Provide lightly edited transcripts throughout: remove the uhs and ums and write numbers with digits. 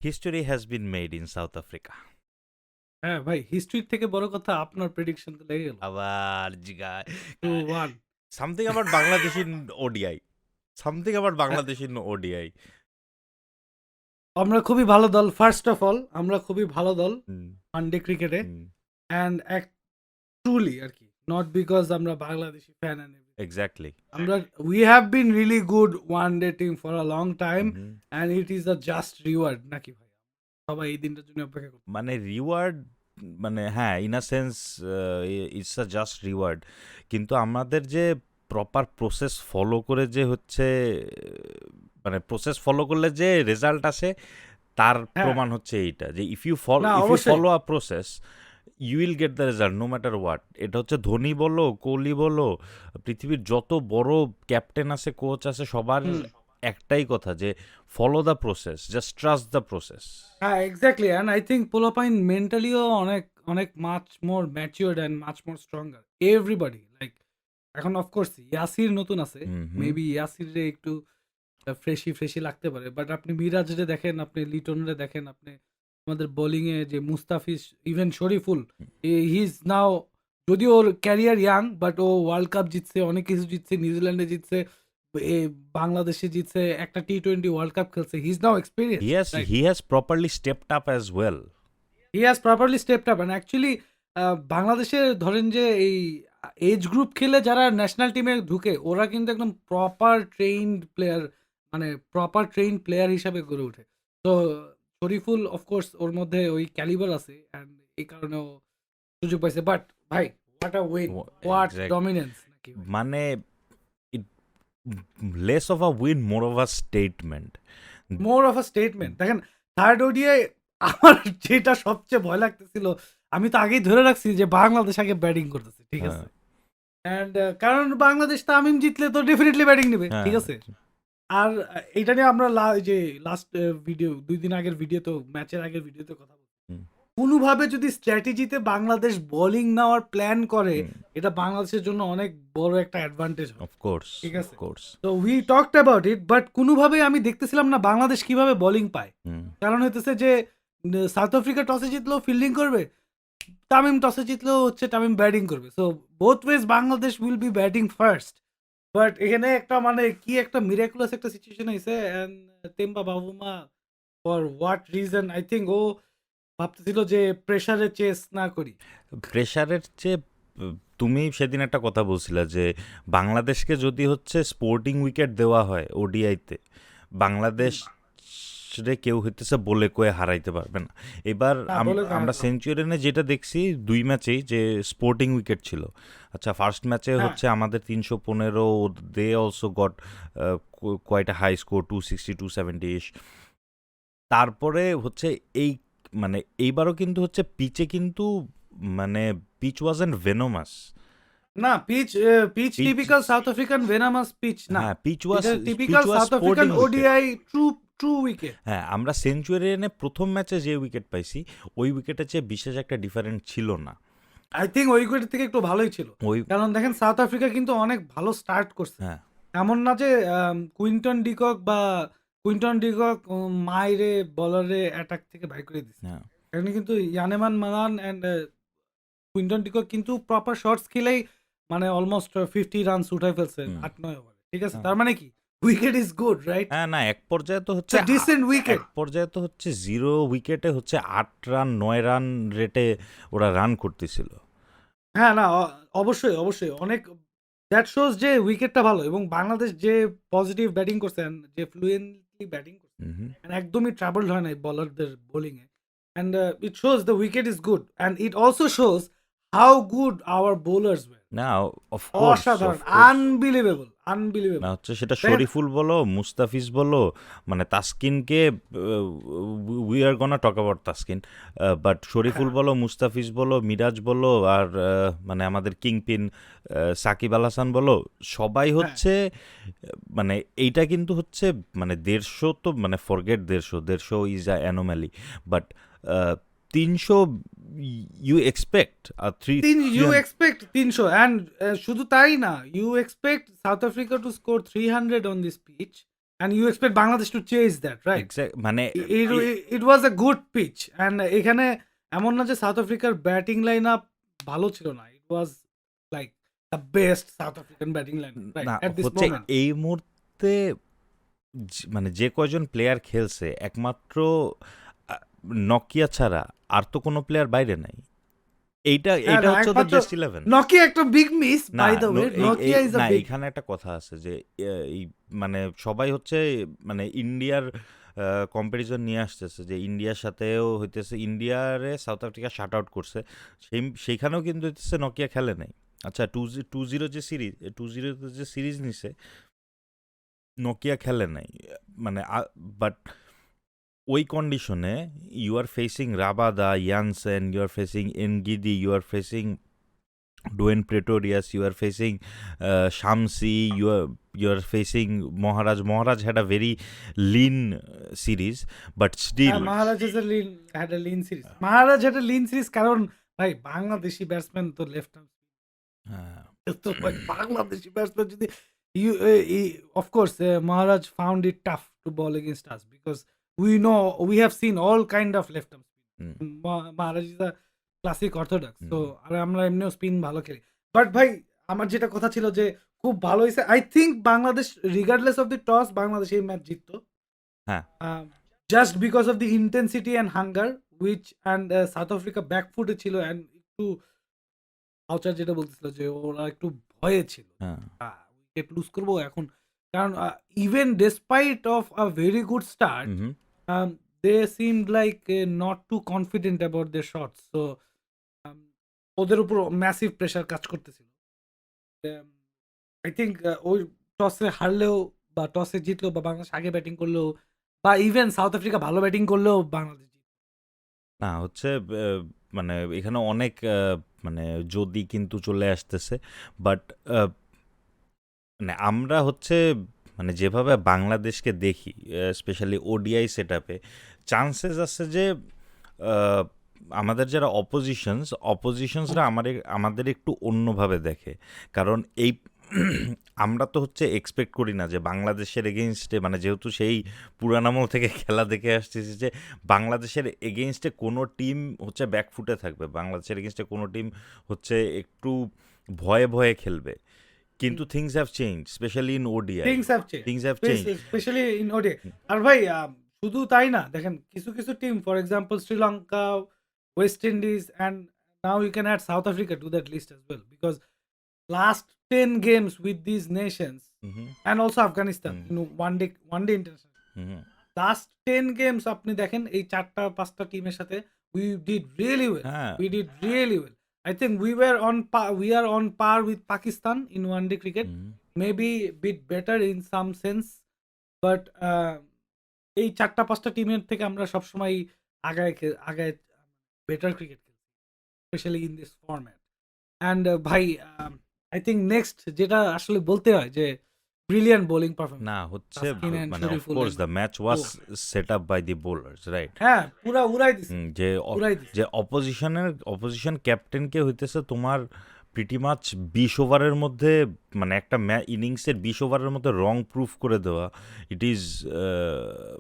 History has been made in South Africa. হ্যাঁ ভাই, হিস্ট্রির থেকে বড় কথা আপনার প্রেডিকশন তো লেগে গেল। আবার জিগা 2-1। something about Bangladesh in ODI. Something about Bangladesh in ODI. আমরা খুবই ভালো দল, ফার্স্ট অফ অল আমরা খুবই ভালো দল হুম, ওয়ানডে ক্রিকেটে, হুম, অ্যান্ড ট্রুলি আর কি, নট বিকজ আমরা বাংলাদেশি ফ্যান এন্ড exactly. আমরা we have been really good one day team for a long time, hmm. And it is a just reward নাকি ভাই? সবাই এই দিনটার জন্য অপেক্ষা করছে। মানে রিওয়ার্ড, মানে হ্যাঁ, in a sense it's a just reward, কিন্তু আমাদের যে প্রপার প্রসেস ফলো করে যে হচ্ছে, মানে প্রসেস ফলো করলে যে রেজাল্ট আসে তার হ্যাঁ, প্রমাণ হচ্ছে এইটা, যে ইফ ইউ না অবশ্যই। Follow a process you will get the result no matter what. এটা হচ্ছে ধোনি বলো, কোহলি বলো, পৃথিবীর যত বড় ক্যাপ্টেন আছে, কোচ আছে, সবার হুম। একটাই কথা যে follow the process, just trust the process. হ্যাঁ, এক্স্যাক্টলি, অ্যান্ড আই থিঙ্ক পোলাপাইন মেন্টালিও অনেক অনেক much more matured and much more stronger everybody. Like এখন অফকোর্স ইয়াসির নতুন আছে, হুম হুম মেবি ইয়াসিরে একটু ফ্রেশি ফ্রেশি লাগতে পারে, বাট আপনি মিরাজরে দেখেন, আপনি লিটনরে দেখেন, আপনি আমাদের বোলিং এ যে Mustafiz, even Shoriful, he is now, যদিও ওর ক্যারিয়ার ইয়াং, বাট ও ওয়ার্ল্ড কাপ জিতছে, অনেক কিছু জিতছে, নিউজিল্যান্ডে জিতছে, এ বাংলাদেশে জিতছে, একটা টি-20 ওয়ার্ল্ড কাপ খেলছে, হি is now experience, right? He has properly stepped up as well. He has properly stepped up, and actually বাংলাদেশে ধরেন যে এই এজ গ্রুপ খেলে যারা ন্যাশনাল টিমে ঢুকে, ওরা কিন্তু একদম প্রপার ট্রেইনড প্লেয়ার, মানে প্রপার ট্রেইন প্লেয়ার হিসাবে গড়ে ওঠে। তো শরীফুল অফকোর্স ওর মধ্যে ওই ক্যালিবার আছে, অ্যান্ড এই কারণে ও সুযোগ পাইছে। বাট ভাই, what a win, what exact, dominance নাকি ভাই? মানে it less of a win, more of a statement. More of a statement. দেখেন, থার্ড ওডিআই আমার যেটা সবচেয়ে ভয় লাগতেছিল, আমি তো আগেই ধরে রাখছি যে বাংলাদেশ আগে ব্যাটিং করতেছে, ঠিক হ্যাঁ আছে? অ্যান্ড কারণ বাংলাদেশ তামিম জিতলে তো ডেফিনেটলি ব্যাটিং নেবে, হ্যাঁ ঠিক আছে? আর এইটা নিয়ে আমরা যে লাস্ট ভিডিও, 2 দিন আগের ভিডিওতে, ম্যাচের আগের ভিডিওতে কথা বলছি, হুম, কোনোভাবে যদি স্ট্র্যাটেজিতে বাংলাদেশ বোলিং নেওয়ার প্ল্যান করে, হুম, এটা বাংলাদেশের জন্য অনেক বড় একটা অ্যাডভান্টেজ হবে, অফ কোর্স, ঠিক অফ আছে? কোর্স। তো we talked about it, but কোনোভাবেই আমি দেখতেছিলাম না বাংলাদেশ কিভাবে বোলিং পায়। হুম, কারণ হইতেছে যে সাউথ আফ্রিকা টসে জিতলেও ফিল্ডিং করবে, তামিম টসে জিতলেও হচ্ছে তামিম ব্যাটিং করবে। So both ways Bangladesh will be batting first. But এখানে একটা মানে কি একটা মিরাকুলাস একটা সিচুয়েশন হইছে, and Temba Bavuma, for what reason I think ও ভাবতেছিল যে প্রেসারে চেস না করি। প্রেশারের চেয়ে তুমি সেদিন একটা কথা বলছিলা যে বাংলাদেশকে যদি হচ্ছে স্পোর্টিং উইকেট দেওয়া হয় ওডিআইতে, বাংলাদেশ রে কেউ হইতেছে বলে কয়ে হারাইতে পারবে না। এবার না বলে আমরা সেঞ্চুরিয়ানে যেটা দেখছি 2 ম্যাচেই যে স্পোর্টিং উইকেট ছিল। আচ্ছা, ফার্স্ট ম্যাচে হ্যাঁ, হচ্ছে আমাদের 315, they also got quite high score, 260 270 is. তারপরে হচ্ছে এই, মানে এইবারও কিন্তু হচ্ছে পিচে কিন্তু, মানে পিচ ওয়াজেন্ট ভেনোমাস। না pitch, pitch pitch, typical South African venomous pitch না, হ্যাঁ, পিচ এটা pitch typical was South African sporting wicket. ODI true true wicket. হ্যাঁ, আমরা সেঞ্চুরিয়ানে প্রথম ম্যাচে যে উইকেট পাইছি ওই উইকেটের চেয়ে বিশেষ একটা ডিফারেন্ট ছিল না। আই থিঙ্ক ওই উইকেট থেকে একটু ভালোই ছিল, ওই, কারণ দেখেন সাউথ আফ্রিকা কিন্তু অনেক ভালো স্টার্ট করছে, হ্যাঁ এমন না যে কুইন্টন ডিকক মাইরে বলারে অ্যাটাক থেকে বাইর করে দিছে। হ্যাঁ এখানে কিন্তু ইয়ানেমান মালান অ্যান্ড কুইন্টন ডিকক কিন্তু প্রপার শর্টস খেলেই মানে অলমোস্ট 50 রানস উঠাই ফেলছে হুম, 8-9 ওভারে, ঠিক আছে? হ্যাঁ তার মানে কি উইকেট ইজ গুড, রাইট? হ্যাঁ, না এক পর্যায়ে তো ইটস হচ্ছে আ ডিসেন্ট উইকেট। এক পর্যায়ে তো হচ্ছে 0 উইকেটে হচ্ছে 8 রান 9 রান রেটে ওরা রান করতেছিল। হ্যাঁ, না অবশ্যই, অবশ্যই অনেক, দ্যাট শোজ যে উইকেটটা ভালো, এবং বাংলাদেশ যে পজিটিভ ব্যাটিং করছে and যে ফ্লুয়েন্টলি ব্যাটিং করছে, হুম, and একদমই ট্রাবলড হয় নাই বলারদের বোলিং এ, and it shows the wicket is good, and it also shows how good our bowlers were. না অফ কোর্স, অসাধারণ, অফ কোর্স। আনবিলিভেবল, না আনবিলিভেবল। হচ্ছে সেটা দেখেন, শরীফুল বলো, মুস্তাফিজ বলো, মানে তাসকিনকে, we are gonna talk about Taskin, but Shoriful হ্যাঁ, বলো, মুস্তাফিজ বলো, মিরাজ বলো, আর মানে আমাদের কিংপিন সাকিব আল হাসান বলো, সবাই হ্যাঁ, হচ্ছে মানে এইটা কিন্তু হচ্ছে মানে 150, তো মানে forget 150 is a anomaly, but 300 you expect you expect 300, and শুধু তাই না, you expect South Africa to score 300 on this pitch, and you expect Bangladesh to chase that, right? Exact মানে It was a good pitch, and এখানে এমন না যে south আফ্রিকার batting line up ভালো ছিল না, it was like the best South African batting line right না at this হচ্ছে moment. এই মুহূর্তে মানে যে কয়জন প্লেয়ার খেলছে একমাত্র নকিয়া ছাড়া আর তো কোনো প্লেয়ার বাইরে নাই। এইটা হ্যাঁ, এইটা না, হচ্ছে ওদের একমাত্র বেস্ট 11। Nokia একটা বিগ মিস না by the way, Nokia is a না big এখানে একটা কথা আছে যে এই মানে সবাই হচ্ছে মানে ইন্ডিয়ার কম্পারিজন নিয়ে আসতেছে যে ইন্ডিয়ার সাথেও হইতেছে, ইন্ডিয়ারে সাউথ আফ্রিকা শাট আউট করছে, সেইখানেও কিন্তু হইতেছে নকিয়া খেলে নাই। আচ্ছা 2-0 যে সিরিজ 2-0 যে সিরিজ নিছে নকিয়া খেলে নাই, মানে বাট ওই কন্ডিশনে you are facing Rabada, Jansen, you are facing Ngidi, you are facing Dwaine Pretorius, you are facing Shamsi, you are facing Maharaj. Maharaj had a very lean series, but still Maharaj had a lean series. Maharaj had a lean series কারণ ভাই Bangladeshi batsman তো left arm তো ভাই Bangladeshi batsman যদি of course Maharaj found it tough to ball against us because we have seen all kind of left arm spin. Maharaj is a classic orthodox, so আর আমরা এমনিও spin ভালো খেলি, but ভাই আমার যেটা কথা ছিল যে খুব ভালো হয়েছে, I think Bangladesh regardless of the toss Bangladesh এই ম্যাচ জিততো, হ্যাঁ just because of the intensity and hunger which and South Africa ব্যাকফুটে ছিল অ্যান্ড একটু আউচার যেটা বলতেছিল যে ওরা একটু ভয়ে ছিল উইকেট লুজ করবো এখন, কারণ even despite of a very good start they seemed like not too confident about their shots, so ওদের উপর ম্যাসিভ প্রেশার কাজ করতেছিল। আই থিঙ্ক ওই টসে হারলেও বা টসে জিতলেও বা বাংলাদেশ আগে ব্যাটিং করলেও বা ইভেন সাউথ আফ্রিকা ভালো ব্যাটিং করলেও বাংলাদেশ না হচ্ছে মানে এখানে অনেক মানে যদি কিন্তু চলে আসতেছে, বাট মানে আমরা হচ্ছে মানে যেভাবে বাংলাদেশকে দেখি স্পেশালি ওডিআই সেট আপে চান্সেস আছে যে আমাদের যারা অপোজিশনসরা আমাদের একটু অন্যভাবে দেখে, কারণ এই আমরা তো হচ্ছে এক্সপেক্ট করি না যে বাংলাদেশের এগেইনস্টে, মানে যেহেতু সেই পুরানামল থেকে খেলা দেখে আসতেছি যে বাংলাদেশের এগেইনস্টে কোনো টিম হচ্ছে ব্যাকফুটে থাকবে, বাংলাদেশের এগেইনস্টে কোনো টিম হচ্ছে একটু ভয়ে ভয়ে খেলবে, কিন্তু things have change specially in ODI, things have change specially in ODI. আর ভাই শুধু তাই না, দেখেন কিছু কিছু team for example Sri Lanka, West Indies, and now you can add South Africa to that list as well, because last 10 games with these nations and also Afghanistan, one day international, last 10 games আপনি দেখেন এই 4-5টা টিমের সাথে we did really well. I think we are on par with Pakistan in one day cricket, maybe bit better in some sense, but এই 4-5টা টিমের থেকে আমরা সবসময় আগায় বেটার ক্রিকেট খেলি, specially in this format. And ভাই আই থিঙ্ক নেক্সট যেটা আসলে বলতে হয় যে ব্রিলিয়ান্ট বোলিং পারফরম্যান্স না হচ্ছে মানে of course the match was set up by the bowlers, right? হ্যাঁ পুরা উড়াই দিছে যে অপোজিশন ক্যাপ্টেনকে হইতেছে তোমার প্রিটি মাচ 20 ওভারের মধ্যে, মানে একটা ইনিংসের 20 ওভারের মধ্যে রং প্রুফ করে দেওয়া, ইট ইজ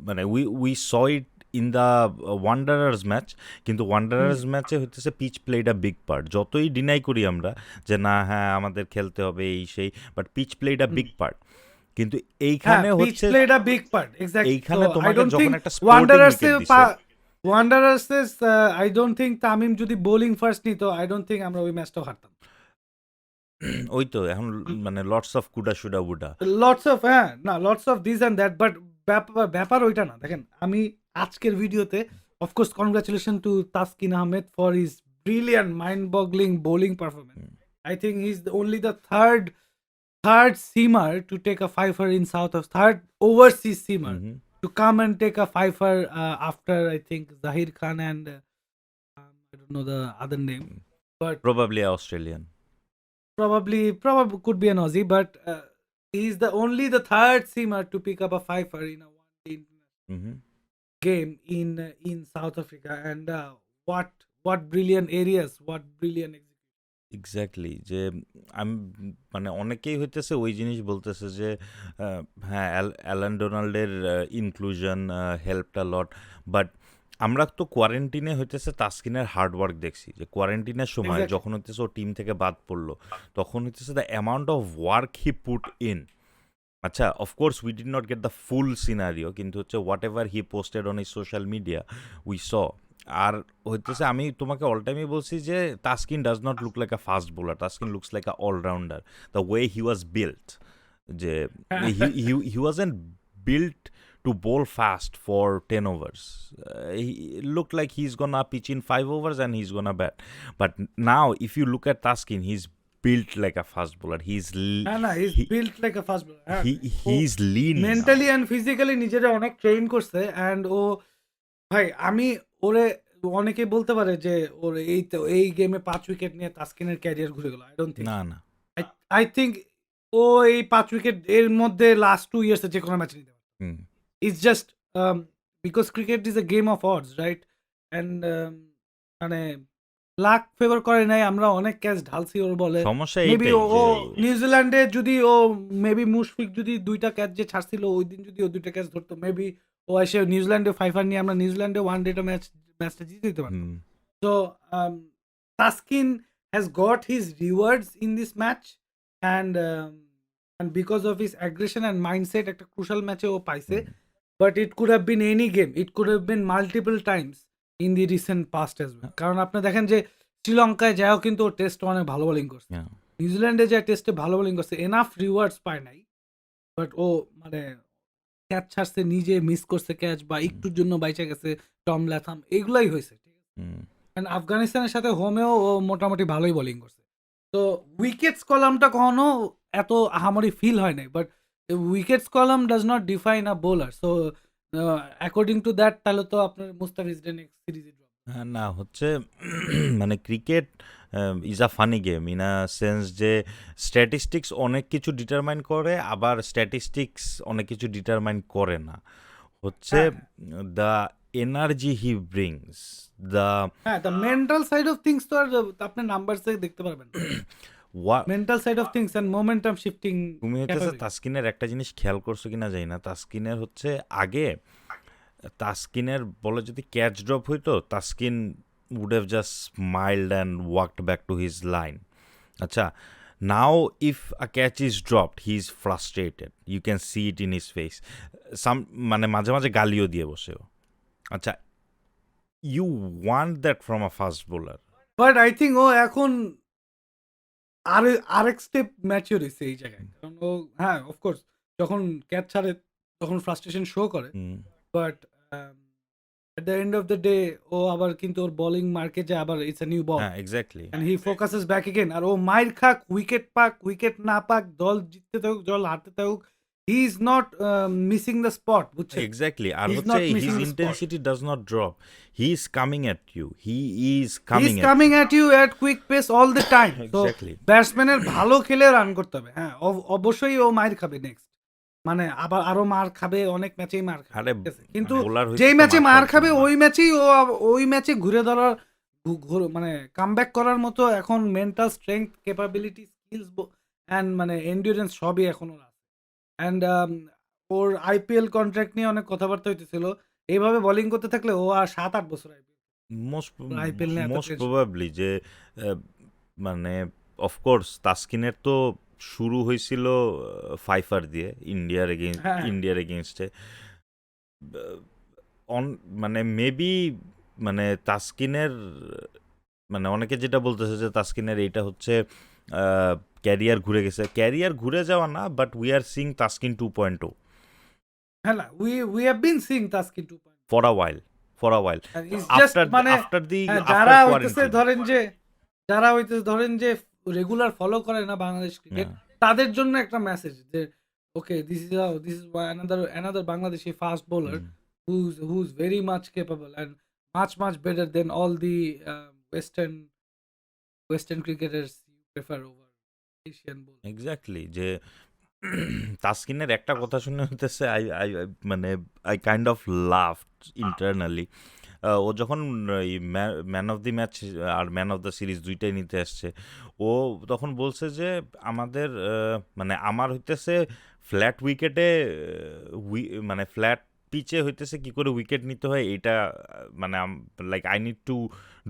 মানে we saw it in the Wanderers match, কিন্তু ওয়ান্ডারার্স ম্যাচে হইতেছে pitch played a big part, যতই ডিনাই করি আমরা যে না হ্যাঁ আমাদের খেলতে হবে এই সেই, but pitch played a big part, কিন্তু এইখানে হচ্ছে এইখানে তোমাকে যখন একটা Wanderers I don't think Tamim যদি বোলিং ফার্স্ট নিত, আই ডোন্ট থিঙ্ক আমরা ওই ম্যাচটাও হারতাম। ওই তো এখন মানে lots of coulda shoulda woulda, lots of this and that, but ব্যাপার ওইটা না। দেখেন আমি আজকের ভিডিওতে of course congratulation to Taskin Ahmed for his brilliant mind boggling bowling performance. I think he is only the third seamer to take a fifer in third overseas seamer to come and take a fifer after I think Zahir Khan and I don't know the other name, but probably Australian, probably could be an Aussie, but he's only the third seamer to pick up a fifer in a one-day game in South Africa, and what brilliant areas, what brilliant exactly যে আমি মানে অনেকেই হইতেছে ওই জিনিস বলতেছে যে হ্যাঁ অ্যালান ডোনাল্ডের inclusion helped a lot, but আমরা তো কোয়ারেন্টিনে হইতেছে তাসকিনের হার্ড ওয়ার্ক দেখছি যে কোয়ারেন্টিনের সময় এক্স্যাক্টলি। যখন হইতেছে ও টিম থেকে বাদ পড়লো তখন হইতেছে the amount of work he put in. আচ্ছা, of course we did not get the full scenario, কিন্তু হচ্ছে whatever he posted on is social media we saw. আর হইতেছে আমি তোমাকে অল টাইমই বলছি যে Taskin does not look like a fast bowler, Taskin looks like a allrounder. The way he was built, যে he wasn't built to bowl fast for 10 overs. He looked like he's gonna pitch in 5 overs and he's gonna bat. But now, if you look at Taskin, he's built like a fast bowler. হ্যাঁ, না, is He, built like a fast bowler. হ্যাঁ, ও he's lean now. Mentally and physically নিজেরা অনেক train করছে and ও ভাই আমি ওরে অনেকে বলতে পারে যে ওর এই তো এই গেমে ৫ উইকেট নিয়ে তাসকিনের ক্যারিয়ার ঘুরে গেল। আই ডোন্ট থিংক না সো। না আই আই থিংক ও এই ৫ উইকেট এর মধ্যে লাস্ট 2 ইয়ার্স এ যেকোনো ম্যাচ নিতে পারে। হুম, It's just because cricket is a game of odds, right? And মানে লাক ফেভার করে নাই, আমরা অনেক ক্যাচ ঢালছি ওর বলে। সমস্যা মেবি এইটাই ও যে নিউজিল্যান্ডে যদি ও মেবি মুশফিক যদি ২ টা ক্যাচ যে ছাড়ছিল ওই দিন যদি ও ২ টা ক্যাচ ধরতো মেবি ও এসে নিউজিল্যান্ডে 5 নিয়ে আমরা নিউজিল্যান্ডে ওয়ান ডে ম্যাচটা জিতে দিতে পারতাম। হুম, So Taskin has got his rewards in this match, and because of his aggression and mindset একটা crucial ম্যাচে ও পাইছে। হুম, But it could have been any game. It could have been multiple times in the recent past as well. কারণ আপনি দেখেন যে শ্রীলঙ্কায় যাও কিন্তু ও টেস্ট অনেক ভালো বোলিং করছে। yeah, নিউজিল্যান্ডে যায় টেস্টে ভালো বোলিং করছে। এনাফ রিওয়ার্ডস পায় নাই। বাট ও মানে ক্যাচ ছাড়ছে, নিজে মিস করছে ক্যাচ বা হুম, একটুর জন্য বাইচা গেছে টম ল্যাথাম, এগুলাই হয়েছে। ঠিক আছে? হুম, And আফগানিস্তানের সাথে হোমেও ও মোটামুটি ভালোই বোলিং করছে। তো উইকেটস কলামটা কখনো এত আহামরি ফিল হয় নাই। But wickets column does not define a bowler. So according to that তাহলে তো আপনার মুস্তাফিজদের নেক্সট সিরিজে ড্রপ। হ্যাঁ, না হচ্ছে মানে cricket is a funny game in a sense যে স্ট্যাটিস্টিক্স অনেক কিছু ডিটারমাইন করে, আবার স্ট্যাটিস্টিক্স অনেক কিছু ডিটারমাইন করে না। হচ্ছে হ্যাঁ, the energy he brings, the হ্যাঁ, the mental side of things তো আর আপনি নাম্বারসে দেখতে পারবেন না। Mental side of things and momentum shifting তুমি হচ্ছে ক্যাপাবিলিটি। তাসকিনের একটা জিনিস খেয়াল করছো কিনা জানি না, তাসকিনের হচ্ছে আগে তাসকিনের বলে যদি ক্যাচ ড্রপ হইতো Taskin would have just smiled and walked back to his line. আচ্ছা, now if a catch is dropped he is frustrated, you can see it in his face. মানে মাঝে মাঝে গালিও দিয়ে বসে ও। আচ্ছা, you want that from a fast bowler. But I think ও এখন আরেক স্টেপ ম্যাচিওর হইছে এই জায়গায়। কারণ ও হ্যাঁ, অফকোর্স যখন ক্যাচ ছাড়ে তখন ফ্রাস্ট্রেশন শো করে। Hmm, but at the end of the day ও আবার কিন্তু ওর বোলিং মার্কে যায়, আবার ইটস আ নিউ বল হ্যাঁ exactly, and he focuses back again. আর ও মাইর খাক, উইকেট পাক, উইকেট না পাক, দল জিততে থাকুক, দল হারতে থাকুক, he is not missing the spot, বুঝছেন? এক্স্যাক্টলি। আর হি ইজ হচ্ছে not his missing the spot. Intensity does not drop, he is coming at you, he is he coming is at coming at you at quick pace all the time. তো exactly. ব্যাটসম্যানের ভালো খেলে run করতে হবে। হ্যাঁ, অবশ্যই ও মাইর খাবে নেক্সট। মানে আবার আরো মার খাবে, অনেক ম্যাচেই মার খাবে। আরে ঠিক আছে? কিন্তু বোলার হইতে যেই তো ম্যাচে মার মার খাওয়ার খাবে জন্য না। ওই ম্যাচেই ও ওই ম্যাচে ঘুরে ধরার মানে কামব্যাক করার মতো এখন mental strength, capability, skills and মানে এন্ডিউরেন্স সবই এখন ওর আছে। অ্যান্ড ওর আইপিএল কন্ট্রাক্ট নিয়ে অনেক কথাবার্তা হইতেছিল। এইভাবে বোলিং করতে থাকলে ও আর ৭-৮ বছর মোস্ট আইপিএল নিয়ে এত মোস্ট টেনশন। প্রবাবলি যে মানে অফকোর্স তাসকিনের তো শুরু হয়েছিল ফাইফার দিয়ে হ্যাঁ, ইন্ডিয়ার এগেনস্টে অন মানে মেবি মানে তাসকিনের মানে অনেকে যেটা বলতেছে যে তাসকিনের এইটা হচ্ছে ক্যারিয়ার ঘুরে গেছে, ক্যারিয়ার ঘুরে যাওয়া না, but we are Singh Taskin 2.0 হ্যাঁ, না, we have been seeing Taskin 2.0 for a while, and it's just মানে আফটার দি হ্যাঁ, আফটার কোয়ারেন্টাইন। যারা হইতেছে ধরেন যে রেগুলার ফলো করে না বাংলাদেশ ক্রিকেট, তাদের জন্য একটা মেসেজ যে okay this is another Bangladeshi fast bowler who's very much capable and much better than all the western cricketers you prefer over Asian bowlers. Exactly যে তাসকিনের একটা কথা শুনে হইতেছে মানে I kind of laughed internally. ও যখন এই ম্যান অফ দি ম্যাচ আর ম্যান অফ দ্য সিরিজ দুইটাই নিতে আসছে, ও তখন বলছে যে আমাদের মানে আমার হইতেছে ফ্ল্যাট উইকেটে, মানে ফ্ল্যাট পিচে হইতেছে কি করে উইকেট নিতে হয় এটা, মানে like I need to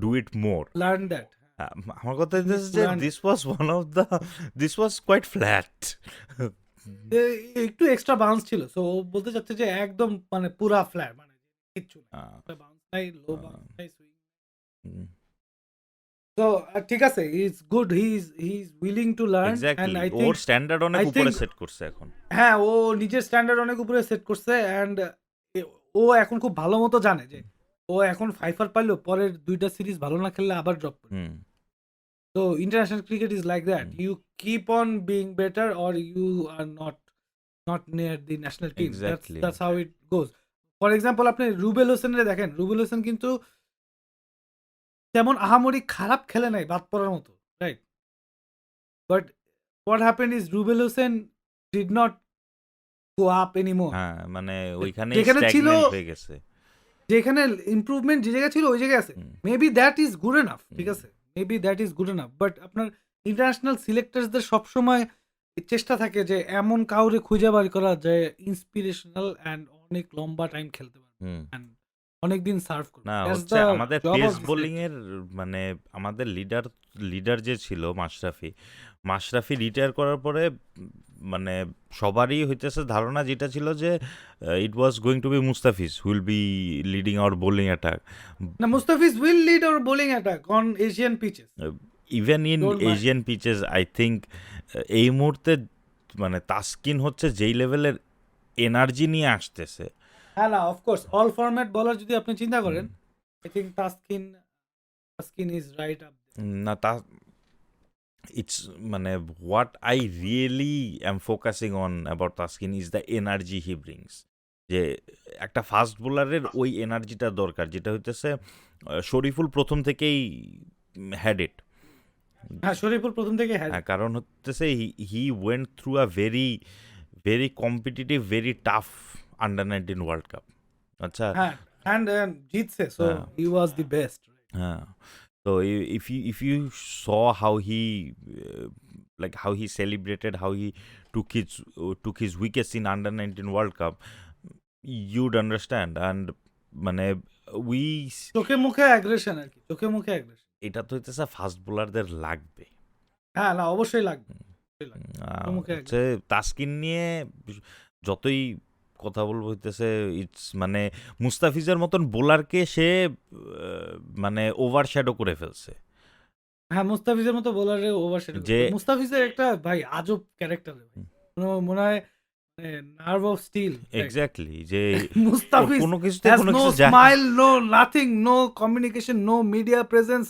do it more. Learn that, আমার কথা নিড হইতেছে টু যে learn. This was quite flat. একটু এক্সট্রা বাউন্স ছিল, সো ও বলতে চাচ্ছে যে একদম মানে পুরা ফ্ল্যাট, মানে কিচ্ছু না, বাউন্স নাই, লো বাউন্স নাই, সুইং। তো ঠিক আছে, is good, he is willing to learn, and exactly, I ওর থিংক স্ট্যান্ডার্ড অনেক আই উপরে থিংক সেট করছে এখন। হ্যাঁ, ও নিজের স্ট্যান্ডার্ড অনেক উপরে সেট করছে, অ্যান্ড ও এখন খুব ভালো মতো জানে যে ও এখন ফাইফার পাইলেও পরের ২টা সিরিজ ভালো না খেললে আবার ড্রপ করবে। হুম So international cricket is like that. Hmm You keep on being better, or you are not near the national team. Exactly. That's how it goes. For example, আপনি রুবেল হোসেনের দেখেন, রুবেল হোসেন কিন্তু তেমন আহামরি খারাপ খেলে নাই বাদ পড়ার মতো, right? But what happened is Rubel Hossain did not go up anymore. হ্যাঁ, মানে ওইখানে যেখানে ছিল, স্ট্যাগনেন্ট হয়ে গেছে। যেখানে ইমপ্রুভমেন্ট যে জায়গায় ছিল ওই জায়গায় আছে। Hmm, maybe that is good enough, ঠিক হুম, আছে? Maybe that is good enough. But আপনার ইন্টারন্যাশনাল সিলেক্টার্সদের সবসময় চেষ্টা থাকে যে এমন কাউরে খুঁজে বার করা যায় ইন্সপিরেশনাল অ্যান্ড অনেক লম্বা টাইম খেলতে পারবে হুম। অ্যান্ড অনেকদিন সার্ভ করবে। না দ্যাটস হচ্ছে দ্য আমাদের job pace of the bowling selector. এর, মানে আমাদের লিডার যে ছিল মাশরাফি রিটায়ার করার পরে মানে সবারই হইতেছে ধারণা যেটা ছিল যে it was going to be Mustafiz will be leading our bowling attack. না, Mustafiz will lead our bowling attack on Asian pitches. Even in don't mind. Asian pitches I think এই মুহূর্তে মানে তাসকিন হচ্ছে যেই লেভেলের এনার্জি নিয়ে আসতেছে। হ্যাঁ, না, অফকোর্স অল ফরম্যাট বলার যদি আপনি চিন্তা করেন, hmm, I think Taskin is right up. না তা ইটস মানে what I really am focusing on about Taskin is the energy he brings. যে একটা ফাস্ট বোলারের ওই এনার্জিটা দরকার, যেটা হইতেছে শরীফুল প্রথম থেকেই হ্যাড ইট। হ্যাঁ, শরীফুল প্রথম থেকে হ্যাঁ। হ্যাঁ, কারণ হচ্ছে he went through a very very competitive very tough under 19 world cup. আচ্ছা। হ্যাঁ, and জিতছে, so হ্যাঁ he was the best. হ্যাঁ, so if you saw how he like how he celebrated, how he took his wickets in under 19 World Cup, you'd understand. And মানে we চোখে মুখে aggression আর কি, চোখে মুখে অ্যাগ্রেশন। এটা তো হইতেছে ফাস্ট বোলারদের লাগবে। হ্যাঁ, না, অবশ্যই লাগবে, অবশ্যই লাগবে। চোখে মুখে হচ্ছে তাসকিন নিয়ে যতই কথা বলবো হইতেছে ইটস মানে মুস্তাফিজের মতন বোলারকে সে মানে ওভারশ্যাডো করে ফেলছে। হ্যাঁ, মুস্তাফিজের মতো বোলারে ওভারশেডো যে করে। মুস্তাফিজের একটা ভাই আজব ক্যারেক্টার ভাই। মনে হয় মানে নার্ভ অফ স্টিল। এক্স্যাক্টলি, যে ওর মুস্তাফিজ কোনো কিছুতে হ্যাজ কোনো নো কিছু যায়। Smile, no nothing, no communication, no media presence,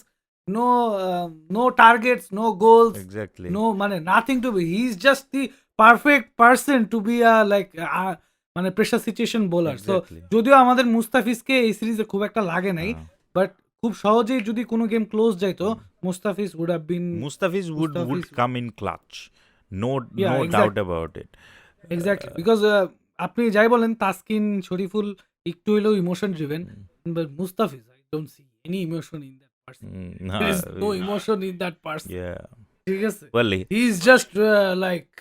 no targets, no goals, exactly no মানে nothing to be. He is just the perfect person to be like মানে pressure situation bowler. So exactly. যদিও আমাদের মুস্তাফিজকে এই সিরিজে খুব একটা লাগে নাই, বাট খুব সহজেই যদি কোনো গেম ক্লোজ যাইতো, Mustafiz would have been Mustafiz would Mustafiz come in clutch, no yeah no doubt about it. Exactly because আপনি যাই বলেন তাসকিন, শরীফুল একটু হইলেও emotion driven, but Mustafiz I don't see any emotion in that person. There is no emotion in that person. yeah, ঠিক আছে? well He is just like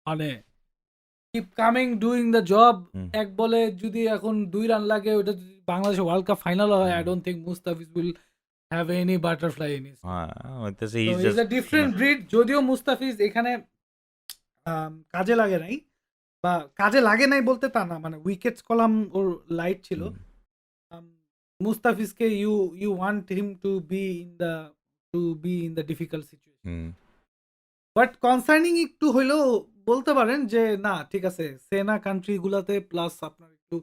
মানে keep coming doing the job. এক বলে যদি এখন 2 রান লাগে, ওটা যদি বাংলাদেশ ওয়ার্ল্ড কাপ ফাইনাল হয়, I don't think Mustafiz will have any butterfly in his. হইতেছে So he's he's just a different breed. যদিও মুস্তাফিজ এখানে কাজে লাগে নাই, বা কাজে লাগে নাই বলতে তা না, মানে উইকেটস কলাম ওর লাইট ছিল। মুস্তাফিজকে you want him to be in the difficult situation. But concerning একটু হইলেও বলতে পারেন যে না, ঠিক আছে, সেনা কান্ট্রি গুলাতে প্লাস আপনার একটু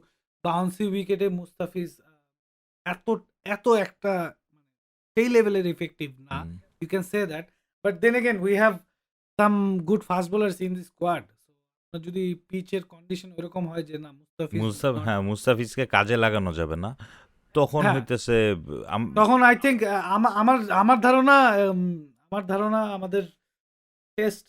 বাউন্সি উইকেটে মুস্তাফিজ এত এত একটা মানে সেই লেভেলের ইফেক্টিভ না, you can say that. But then again we have some good fast bowlers in the squad. যদি পিচের কন্ডিশন ওরকম হয় যে না মুস্তাফিজকে কাজে লাগানো যাবে না, তখন হ্যাঁ, হইতেছে তখন আই থিঙ্ক আমার ধারণা আমাদের test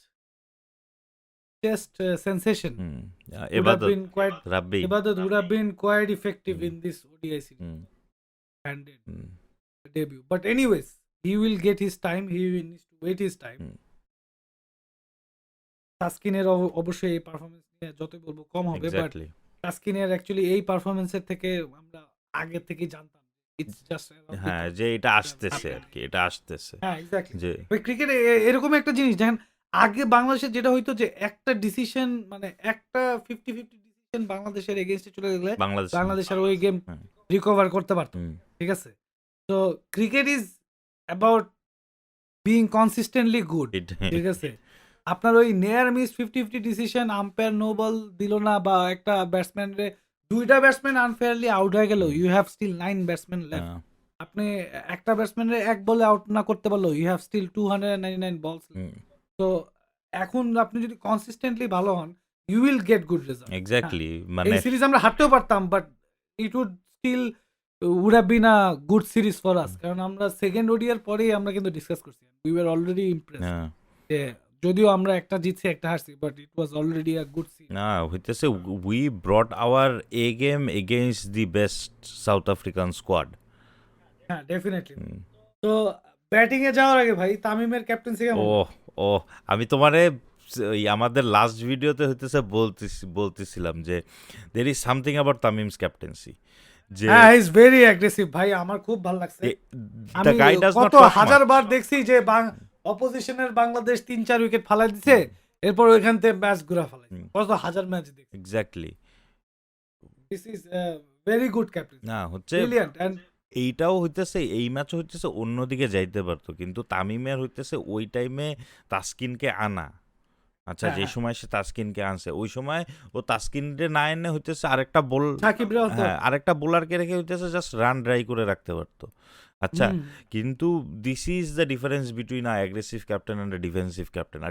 test sensation hmm. would have এবাদত been quite Rabbi Ibadat would have been quite effective hmm, in this ODI series hmm, and hmm, debut. But anyways, he will get his time. He will needs to wait his time. হুম, তাসকিনের অবশ্যই এই performance নিয়ে যতই বলবো কম হবে, but exactly. তাসকিনের actually এই পারফরমেন্সের থেকে আমরা আগে থেকেই জানতাম ইটস জাস্ট অ্যারাউন্ড দ্য হ্যাঁ, কর্নার। যে এটা আসতেছে আরকি, এটা আসতেছে। হ্যাঁ, এক্স্যাক্টলি। যে ওই ক্রিকেটে এরকম একটা জিনিস দেখেন, আগে বাংলাদেশে যেটা হইতো যে একটা ডিসিশন মানে একটা 50-50 ডিসিশন বাংলাদেশের এগেইনস্টে চলে গেলে বাংলাদেশ বাংলাদেশ আর ওই গেম হ্যাঁ, রিকভার করতে পারত না। হুম, ঠিক আছে? তো cricket is about being consistently good. এটাই। ঠিক আছে? আপনার ওই near miss 50-50 decision umpire no ball দিল না বা একটা ব্যাটসম্যানরে ২ টা ব্যাটসম্যান আনফেয়ারলি আউট হয়ে গেল। Hmm, you have still 9 batsman left. হ্যাঁ, আপনি একটা ব্যাটসম্যানরে ১ বলে আউট না করতে পারলেও ইউ হ্যাভ স্টিল 299 বলস লেফট। হুম, তো এখন আপনি যদি কনসিস্টেন্টলি ভালো হন, you will get good result. হ্যাঁ, এক্স্যাক্টলি এই মানে সিরিজ আমরা হারতেও পারতাম, but it would still would have been a good series for us. কারণ আমরা সেকেন্ড ওডি এর পরেই আমরা কিন্তু ডিসকাস করছি। উই ওয়ার অলরেডি ইমপ্রেসড হ্যাঁ, যে যদিও আমরা একটা জিতছি একটা হারছি, but it was already a good series. না হইতেছে we brought our a game against the best South African squad. হ্যাঁ, ডেফিনেটলি। তো ব্যাটিং এ যাওয়ার আগে ভাই তামিমের ক্যাপ্টেন্সি কেমন? ওহ! ওহ! আমি তোমারে ওই আমাদের লাস্ট ভিডিওতে হইতেছে বলতেছিলাম যে there is something about তামিম's captaincy যে হ্যাঁ, হি ইজ ভেরি অ্যাগ্রেসিভ ভাই, আমার খুব ভালো লাগছে। the আমি guy does not কত talk হাজার much. বার দেখছি যে অপোজিশনের বাংলাদেশ ৩-৪ উইকেট ফালাই দিছে, এরপর ওইখান থেকে ম্যাচ ঘুরা ফেলাইছে। কত হাজার ম্যাচ দেখছি। Exactly. This is very good captain, না হচ্ছে ব্রিলিয়ান্ট। এন্ড এইটাও হইতেছে এই ম্যাচও হইতেছে অন্যদিকে যাইতে পারতো কিন্তু তামিমের হইতেছে ওই টাইমে তাসকিনকে আনা। আচ্ছা হ্যাঁ, যে হ্যাঁ। সময় সে তাসকিনকে আনছে ওই সময় ও তাসকিনরে না এনে হইতেছে আরেকটা বল সাকিবরে হতো। হ্যাঁ আরেকটা বোলারকে রেখে হইতেছে জাস্ট রান ড্রাই করে রাখতে পারতো। আচ্ছা হুম। কিন্তু this is the difference between a aggressive captain and a defensive captain. A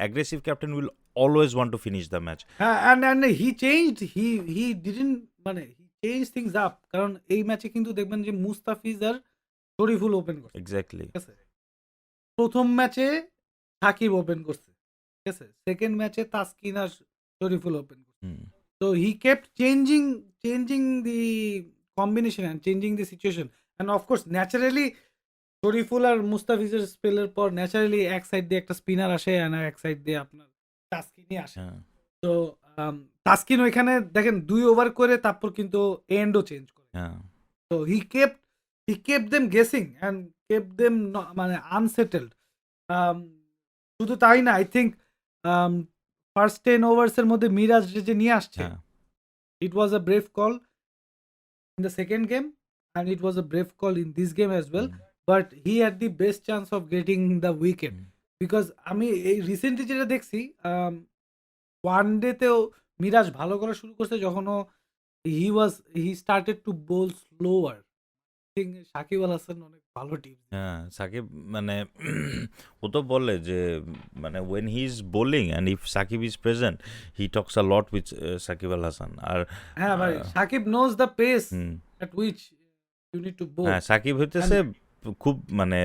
aggressive captain will always want to finish the match. হ্যাঁ, and he changed, he didn't মানে হি চেঞ্জ থিংস আপ। কারণ এই ম্যাচে কিন্তু দেখবেন যে মুস্তাফিজ আর Shariful open করছে। Exactly. ঠিক আছে? প্রথম ম্যাচে সাকিব ওপেন করছে। ঠিক আছে? সেকেন্ড ম্যাচে তাসকিন আর শরীফুল ওপেন করছে। হুম So he kept changing the combination and changing the situation. And of course, naturally, Shariful আর মুস্তাফিজের স্পেলের পর ন্যাচারালি এক সাইড দিয়ে একটা স্পিনার আসে আর এক সাইড দিয়ে আপনার তাসকিনই আসে। হ্যাঁ তো তাসকিন ওইখানে দেখেন ২ ওভার করে তারপর কিন্তু এন্ডও চেঞ্জ করে। হ্যাঁ তো he kept them guessing and kept them মানে unsettled. Um, শুধু তাই না, আই থিংক ফার্স্ট 10 ওভার্স এর মধ্যে মিরাজ যে নিয়ে আসছে, হ্যাঁ it was a brave call in the second game and it was a brave call in this game as well, hmm, but he had the best chance of getting the wicket hmm, because আমি এই recently যেটা দেখছি one ডেতেও Miraj ভালো করা শুরু করছে যখন he started to bowl slower. I think Shakib Al Hasan অনেক ভালো টিপস। হ্যাঁ সাকিব মানে ও তো বলে যে মানে when he is bowling and if Shakib is present he talks a lot with Shakib Al Hasan আর হ্যাঁ ভাই, Shakib knows the pace hmm, at which you need to bowl. হ্যাঁ সাকিব হইতেছে খুব মানে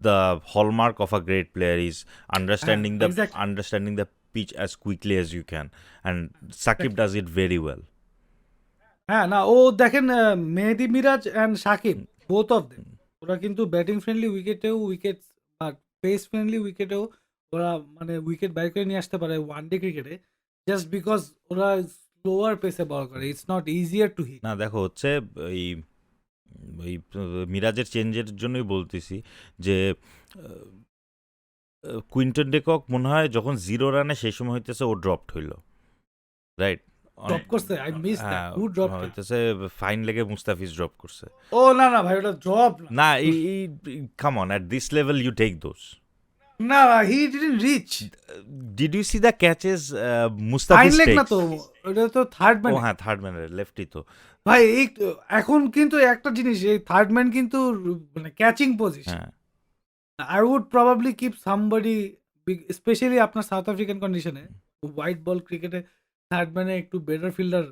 the hallmark of a great player is exactly. Understanding the pitch as quickly as you can and Shakib does it very well. হ্যাঁ, না ও দেখেন Mehedi Miraz and Shakib both of them ওরা কিন্তু ব্যাটিং ফ্রেন্ডলি উইকেটেও উইকেট আর পেস ফ্রেন্ডলি উইকেটেও ওরা মানে উইকেট বাইর করে নিয়ে আসতে পারে ওয়ান ডে ক্রিকেটে, জাস্ট বিকজ ওরা স্লোয়ার পেসে বল করে। It's not easier to hit. না দেখো হচ্ছে এই ওই মিরাজের চেঞ্জের জন্যই বলতেছি যে কুইন্টন ডেকক মনে হয় যখন 0 রানে সেই সময় হইতেছে ও ড্রপড হইল রাইট ড্রপ করছে, I miss that. Who drop? হইতেছে ফাইন লেগে মুস্তাফিজ ড্রপ করছে। ও না না ভাই, ওটা ড্রপ না। না come on at this level you take those. না he didn't reach. Did you see the catches fine Mustafiz leg না টেকস? তো, ওটা তো থার্ড ও ম্যান। হ্যাঁ থার্ড ম্যানের লেফটি তো। ভাই এই এখন কিন্তু একটা জিনিস, এই থার্ড ম্যান কিন্তু মানে ক্যাচিং পজিশন। হ্যাঁ I would probably keep somebody big, especially আপনার সাউথ আফ্রিকান কন্ডিশনে হোয়াইট বল ক্রিকেটে থার্ড ম্যানে একটু বেটার ফিল্ডার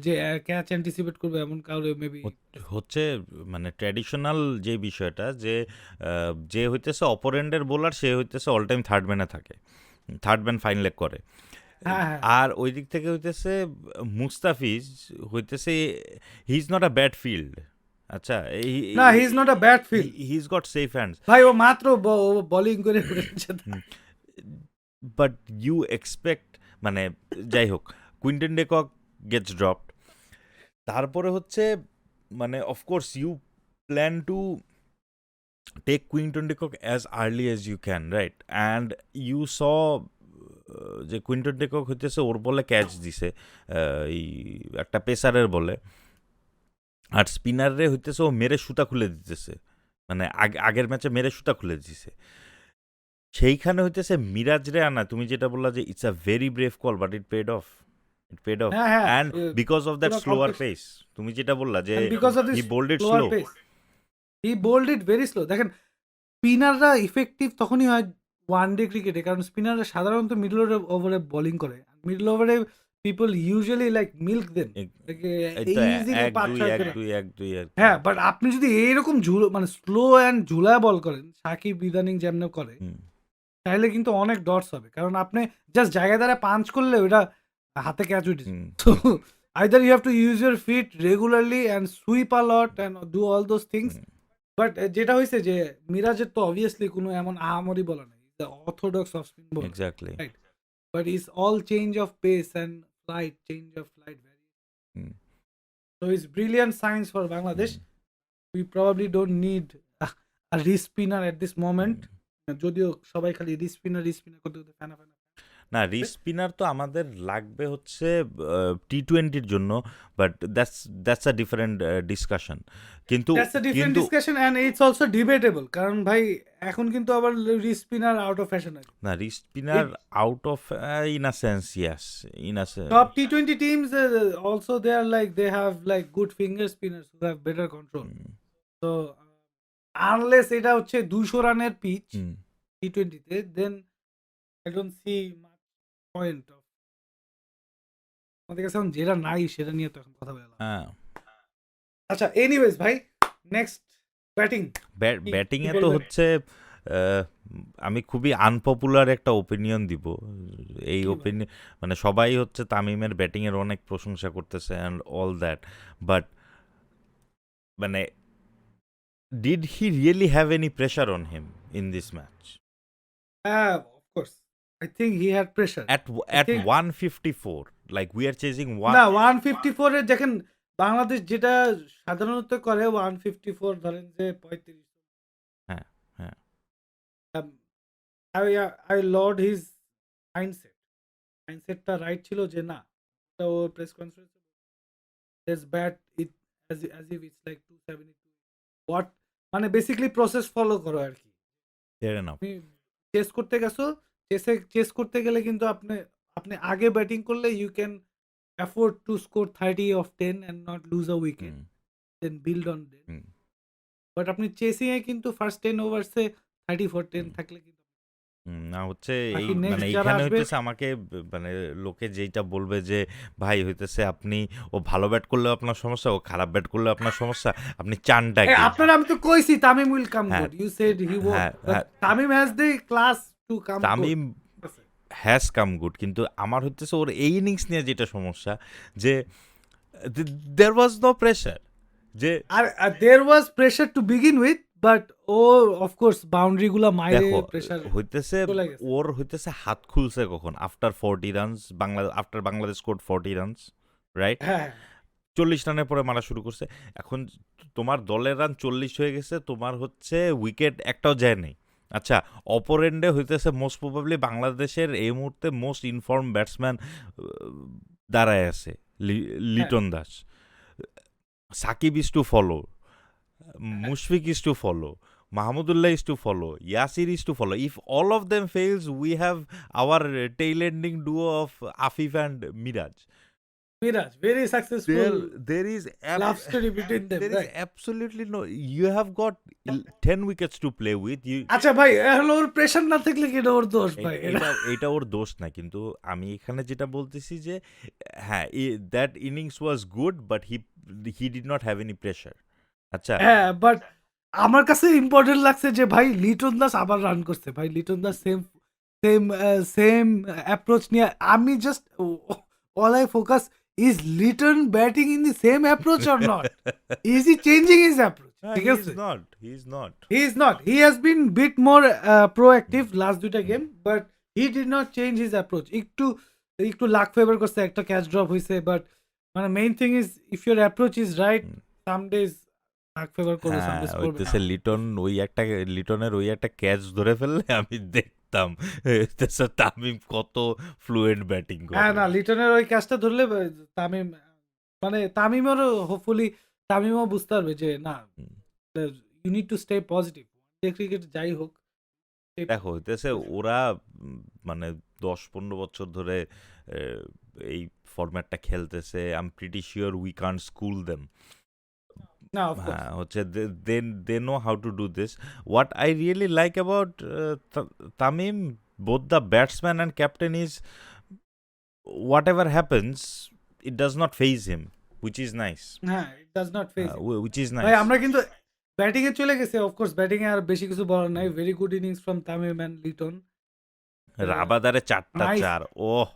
যে ক্যাচ অ্যান্টিসিপেট করবে এমন কাউরে মেবি। হচ্ছে মানে ট্র্যাডিশনাল যে বিষয়টা যে যে হইতেছে অপোনেন্টের বোলার সে হইতেছে অল টাইম থার্ড ম্যানে থাকে থার্ড ম্যান ফাইনালে করে। হ্যাঁ হ্যাঁ আর ওই দিক থেকে হইতেছে মুস্তাফিজ হইতেছে হি is not a bad field. আচ্ছা, না, হি is not a bad field he is goat safe hands, ভাই, ও মাত্র বোলিং করে উঠেছে। বাট ইউ এক্সপেক্ট, মানে যাই হোক, কুইন্টন ডেকক গেটস ড্রপড। তারপরে হচ্ছে মানে of course you plan to take Quinton de Kock as early as you can, right? And you saw যে কুইন্টন ডেকক হইতেছে ওর বলে ক্যাচ দিছে, এই একটা পেসারের বলে, আর স্পিনারে হইতেছে ও মেরে সুতা খুলে দিতেছে, মানে আগের ম্যাচে মেরে সুতা খুলে দিছে। সেইখানে হইতেছে মিরাজ রে আনা, তুমি যেটা বললা যে it's a very brave call but it paid off, হ্যাঁ হ্যাঁ, অ্যান্ড বিকজ অফ দ্যাট পুরো স্লোয়ার context. পেস, তুমি যেটা বললা যে And because of this he bowled it slower slow. pace, he bowled it very slow. দেখেন, স্পিনাররা ইফেক্টিভ তখনই হয় ওয়ান ডে ক্রিকেটে, কারণ স্পিনাররা সাধারণত মিডল ওভারে বোলিং করে। মিডল ওভারে people usually like milk them, এই তো ইজিলি এক 5-6 দুই এক করে। দুই এক দুই এক হ্যাঁ, বাট আপনি যদি এইরকম মানে স্লো অ্যান্ড ঝুলায় বল করেন, সাকিব ইদানিং যেমন করে, হুম, তাহলে কিন্তু অনেক ডটস হবে। কারণ আপনি জাস্ট জায়গায় দ্বারা পাঞ্চ করলে ওটা হাতে ক্যাচ উঠে যায়। হুম, So either you have to use your feet regularly and sweep a lot and do all those things. Hmm, but যেটা হয়েছে যে মিরাজের তো অবভিয়াসলি কোনো এমন আহামরি বলা নেই, the orthodox off spin ball, exactly. Right? But is all change of pace and change of flight vary. Hmm, So it's brilliant science for Bangladesh. We probably don't need a wrist spinner at this moment. যদিও সবাই খালি wrist spinner করতে করতে ফেনা ফেনা। না, wrist spinner তো আমাদের লাগবে হচ্ছে টি-20-র জন্য, but that's a different discussion. কিন্তু That's a different কিন্তু discussion and it's also debatable. কারণ ভাই এখন কিন্তু আবার wrist spinner out of fashion আছে। না, wrist spinner out of, in a sense, yes, in a sense. Top T20 teams also they are like they have like good finger spinners who have better control. So unless এটা হচ্ছে 200 রানের pitch T20 তে, then I don't see much point of, আমাদের কাছে এখন যেটা নাই সেটা নিয়ে তো এখন কথা বললাম। হ্যাঁ, আচ্ছা, এনিওয়েজ ভাই, নেক্সট ব্যাটিং। ব্যাটিংয়ে কি তো বলবেন? হচ্ছে আমি খুবই আনপপুলার একটা ওপিনিয়ন দিব। এই কি ভাই? ওপিনিয়ন মানে সবাই হচ্ছে তামিমের ব্যাটিংয়ের অনেক প্রশংসা করতেছে অ্যান্ড অল দ্যাট, বাট মানে did he really have any pressure on him in this match? হ্যাঁ, of course. I think he had pressure. At think- 154, like we are chasing one. না, 154 এ দেখেন বাংলাদেশ যেটা সাধারণত করে 154 ধরেন যে 35। হ্যাঁ, হ্যাঁ। I laud his mindset. মাইন্ডসেটটা রাইট ছিল যে না, ও প্রেস কনফারেন্সে let's bat it as if it's like 272. What মানে বেসিক্যালি প্রসেস ফলো করো আর কি। Fair enough. তুমি চেস করতে গেছো, চেস করতে গেলে কিন্তু আপনি আগে ব্যাটিং করলে you can afford to score 30 of 10 and not lose a wicket, hmm, then build on that. Hmm, but আপনি চেসিং এ কিন্তু ফার্স্ট 10 ওভারসে 30-10 থাকলে কিন্তু না হচ্ছে এই বাকি next মানে যারা এইখানে আসবে- হইতেছে আমাকে মানে লোকে যেটা বলবে যে ভাই হইতেছে আপনি ও ভালো ব্যাট করলেও আপনার সমস্যা, ও খারাপ ব্যাট করলেও আপনার সমস্যা, আপনি চানটা কি? আপনারা, আমি তো কইছি তামিম উইল কাম হ্যাঁ, good, you said he won't, হ্যাঁ, বাট হ্যাঁ। Tamim has the class to come Tamim has come good, কিন্তু আমার হইতেছে ওর এই ইনিংস নিয়ে যেটা সমস্যা যে দেয়ার ওয়াজ নো প্রেশার, যে আর there was pressure to begin with, but ও অফ কোর্স বাউন্ডারি গুলা মাইরে দেখো প্রেশার হইতেছে চলে গেছে। ওর হইতেছে হাত খুলছে কখন? After 40 runs, after Bangladesh scored 40 runs, right? হ্যাঁ 40 রানের পরে মারা শুরু করছে। এখন তোমার দলের রান 40 হয়ে গেছে, তোমার হচ্ছে উইকেট একটাও যায় নাই। আচ্ছা, অপর এন্ডে হইতেছে মোস্ট প্রবাবলি বাংলাদেশের এই মুহূর্তে মোস্ট ইনফর্ম ব্যাটসম্যান দাঁড়ায় আছে, Liton Das. Shakib is to follow, Mushfiq is to follow, Mahmudullah is to follow, Yasir is to follow. If all of them fails, we have our tail-ending duo of Afif and Miraj. Miraz very successful There is love story between them, there is absolutely no. You have got 10 wickets to play with. You আচ্ছা ভাই, এখন ওর pressure না থাকলে কি এটা ওর দোষ ভাই? এটা ওর দোষ না, কিন্তু আমি এখানে যেটা বলতেছি যে হ্যাঁ, that innings was good, but he did not have any pressure. আচ্ছা, হ্যাঁ, বাট আমার কাছে ইম্পর্টেন্ট লাগছে যে ভাই লিটন দাস আবার রান করছে, ভাই লিটন দাস সেম অ্যাপ্রোচ নিয়ে আমি just all I focus is Liton batting in the same approach or not, is he changing his approach, ঠিক he is আছে? not, he is not. He is not. He has been bit more proactive last দুইটা game, but he did not change his approach. একটু lakh favour করছে, একটা catch drop হইছে, but মানে main thing is if your approach is right, some days luck favour করবে, some হ্যাঁ, days করবে হইতেছে না। লিটনের ওই একটা ক্যাচ ধরে ফেললে আমি দেখতাম হইতেছে তামিম কত ফ্লুয়েন্ট ব্যাটিং হ্যাঁ, করে। না লিটনের ওই ক্যাচটা ধরলে তামিম, মানে তামিমেরও হোপফুলি তামিমও বুঝতে পারবে যে না, হুম। You need to stay positive. Cricket যাই হোক, stay দেখো positive. হইতেছে ওরা মানে 10-15 বছর ধরে এই ফরম্যাটটা খেলতেছে, I am pretty sure we can't school them. না, of course. হ্যাঁ, হচ্ছে they know how to do this. What I really like about Tamim, both the batsman and captain, is whatever happens it does not faze him, which is nice. হ্যাঁ, it does not phase him. Which is ভাই nice. আমরা কিন্তু batting এ চলে গেছে, of course batting এ আর বেশি কিছু বলার নাই। Very good innings from Tamim and Liton. রাবাদারে 4টা নাইস। 4, ওহ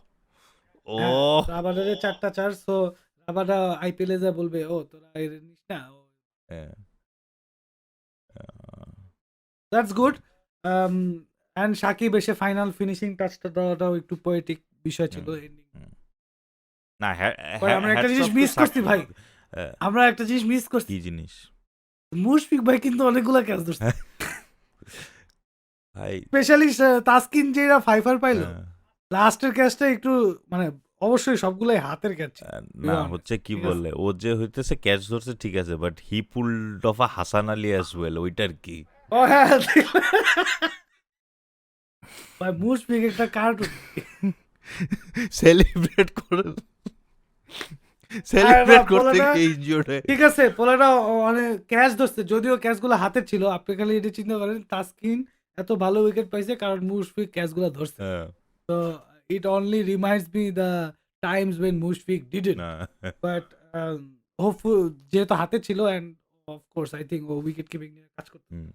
হ্যাঁ, ওহ। রাবাডারে 4টা 4, সো রাবাডা আইপিএল এ যা বলবে, ও তোরা এর নিস না, হ্যাঁ, আহ, দ্যাটস গুড। এন্ড সাকিব এসে ফাইনাল ফিনিশিং টাচটা দেওয়াটাও একটু পোয়েটিক বিষয় ছিল। হুম, এন্ডিং হুম। না, আমরা একটা হ্যাটস জিনিস অফ টু মিস করছি ভাই, সাকিব। আহ, আমরা একটা জিনিস মিস করছি। কি জিনিস মুশফিক ভাই কিন্তু অনেকগুলা ক্যাচ ধরছে, ভাই? স্পেশালি তাসকিন যেটা ফাইফার পাইলো হ্যাঁ, লাস্টের ক্যাচটা একটু, মানে অবশ্যই সবগুলাই হাতের ক্যাচ ছিল, না be honest, হচ্ছে কি ঠিক আছে? বললে, ও যে হইতেছে ক্যাচ ধরছে ঠিক আছে, but he pulled of a Hasan Ali as well, ওইটার কি? ও হ্যাঁ, ভাই মুশফিক একটা কার্টুন। সেলিব্রেট করে, আরে সেলিব্রেট না, করতে পোলাটা গিয়ে ইনজিওর্ড হয়ে। ঠিক আছে, পোলাটা অনেক ক্যাচ ধরছে, যদিও ক্যাচগুলো হাতের ছিল। আপনি খালি এটা চিন্তা করেন, তাসকিন এত ভালো উইকেট পাইছে কারণ মুশফিক ক্যাচগুলো ধরছে। হ্যাঁ, তো it only reminds me the times when Mushfiq didn't, না, বাট হোপফুল যেহেতু হাতে ছিল, অ্যান্ড অফকোর্স আই থিঙ্ক ও উইকেট কিপিং নিয়ে কাজ হুম,